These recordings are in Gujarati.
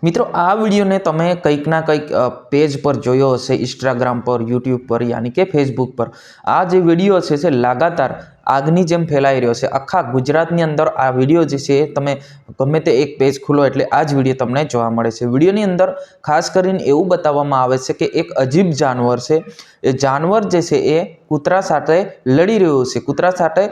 मित्रों आ वीडियो ने तमे कंईक ना कंईक पेज पर जोयो हशे, इंस्टाग्राम पर, यूट्यूब पर यानी कि फेसबुक पर। आ जे विडियो छे से लगातार આગની જેમ ફેલાઈ રહ્યો છે। આખા ગુજરાતની અંદર આ વિડીયો જે છે તમે ગમે તે એક પેજ ખોલો એટલે આ જ વિડીયો તમને જોવા મળે છે। વિડીયોની અંદર ખાસ કરીને એવું બતાવવામાં આવે છે કે એક અજીબ જાનવર છે, એ જાનવર જે છે એ કૂતરા સાથે લડી રહ્યો છે, કૂતરા સાથે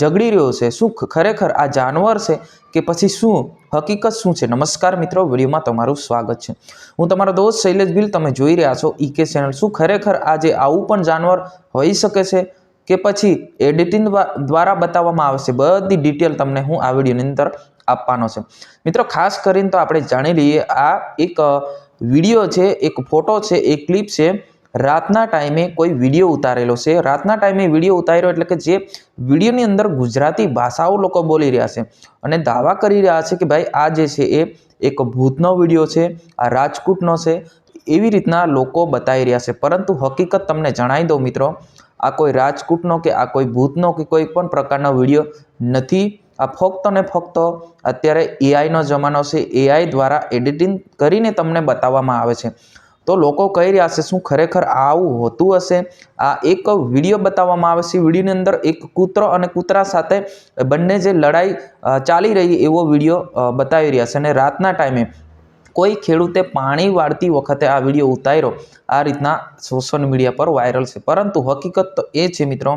ઝઘડી રહ્યો છે। શું ખરેખર આ જાનવર છે કે પછી શું હકીકત શું છે? નમસ્કાર મિત્રો, વિડીયોમાં તમારું સ્વાગત છે। હું તમારો દોસ્ત શૈલેષ ભીલ, તમે જોઈ રહ્યા છો ઈકે ચેનલ। શું ખરેખર આજે આવું પણ જાનવર હોઈ શકે છે કે પછી એડિટિંગ દ્વારા બતાવવામાં આવે છે? બધી ડિટેલ તમને હું આ વિડીયોની અંદર આપવાનો છે। મિત્રો ખાસ કરીને તો આપણે જાણી લઈએ, આ એક વિડીયો છે, એક ફોટો છે, એક ક્લિપ છે। રાતના ટાઈમે કોઈ વિડીયો ઉતારેલો છે। રાતના ટાઈમે વિડીયો ઉતાર્યો એટલે કે જે વિડીયોની અંદર ગુજરાતી ભાષાઓ લોકો બોલી રહ્યા છે અને દાવા કરી રહ્યા છે કે ભાઈ આ જે છે એ એક ભૂતનો વિડીયો છે, આ રાજકોટનો છે, એવી રીતના લોકો બતાવી રહ્યા છે। પરંતુ હકીકત તમને જણાવી દઉં મિત્રો, આ કોઈ રાજકોટનો કે આ કોઈ ભૂતનો કે કોઈ પણ પ્રકારનો વિડીયો નથી। આ ફક્ત ને ફક્ત અત્યારે એઆઈનો જમાનો છે, એઆઈ દ્વારા એડિટિંગ કરીને તમને બતાવવામાં આવે છે। તો લોકો કહી રહ્યા છે શું ખરેખર આવું હોતું હશે? આ એક વિડીયો બતાવવામાં આવે છે। વિડીયોની અંદર એક કૂતરો અને કૂતરા સાથે બંને જે લડાઈ ચાલી રહી એવો વિડીયો બતાવી રહ્યા છે અને રાતના ટાઈમે કોઈ ખેડૂતે પાણી વાળતી વખતે આ વિડીયો ઉતાર્યો, આ રીતના સોશિયલ મીડિયા પર વાયરલ છે। પરંતુ હકીકત તો એ છે મિત્રો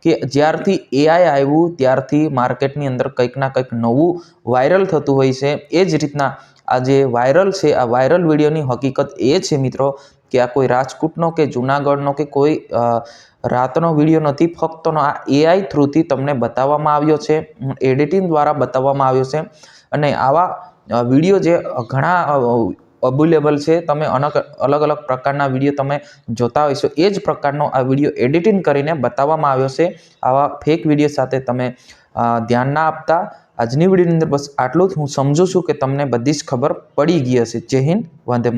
કે જ્યારથી એઆઈ આવ્યું ત્યારથી માર્કેટની અંદર કંઈક ના કંઈક નવું વાયરલ થતું હોય છે। એ જ રીતના આ જે વાયરલ છે, આ વાયરલ વિડીયોની હકીકત એ છે મિત્રો કે આ કોઈ રાજકોટનો કે જૂનાગઢનો કે કોઈ રાતનો વિડીયો નથી, ફક્ત આ એઆઈ થ્રુથી તમને બતાવવામાં આવ્યો છે, એડિટિંગ દ્વારા બતાવવામાં આવ્યો છે। અને આવા વિડીયો જે ઘણા અવેલેબલ છે, તમે અલગ અલગ પ્રકારના વિડીયો તમે જોતા હોઈશો, એ જ પ્રકારનો આ વિડીયો એડિટિંગ કરીને બતાવવામાં આવ્યો છે। આવા ફેક વિડીયો સાથે તમે ધ્યાન ના આપતા। આજની વિડીયોની અંદર બસ આટલું જ। હું સમજુ છું કે તમને બધી જ ખબર પડી ગઈ હશે। જય હિન્દ, વંદે માતરમ।